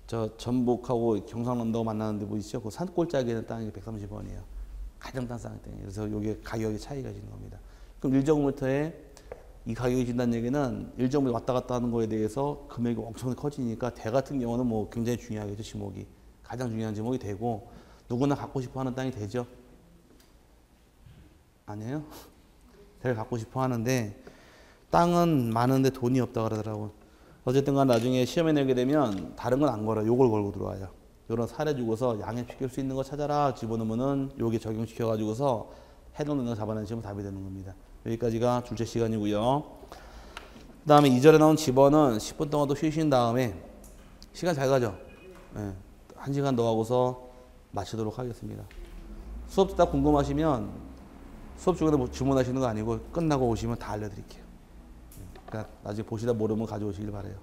Speaker 1: 저 전북하고 경상남도 만나는데 뭐 있죠? 그 산골짜기에 있는 땅이 130원이에요. 가장 싼 땅이에요. 그래서 이게 가격의 차이가 지는 겁니다. 그럼 1제곱미터에 이 가격이 진다는 얘기는 1제곱미터 왔다 갔다 하는 거에 대해서 금액이 엄청 커지니까 대 같은 경우는 뭐 굉장히 중요하겠죠. 지목이. 가장 중요한 지목이 되고 누구나 갖고 싶어 하는 땅이 되죠. 아니에요? 대를 갖고 싶어 하는데 땅은 많은데 돈이 없다 그러더라고. 어쨌든 간 나중에 시험에 내게 되면 다른 건 안 걸어요. 요걸 걸고 들어와요. 요런 사례 주고서 양입시킬 수 있는 거 찾아라 집어넣으면은 요게 적용시켜 가지고서 해당되는 거 잡아내시면 답이 되는 겁니다. 여기까지가 출제 시간이고요. 그 다음에 2절에 나온 집어는 10분 동안 또 쉬신 다음에 시간 잘 가죠? 네. 1시간 더 하고서 마치도록 하겠습니다. 수업 듣다 궁금하시면 수업 중에 뭐 주문하시는 거 아니고 끝나고 오시면 다 알려드릴게요. 그러니까 나중에 보시다 모르면 가져오시길 바라요.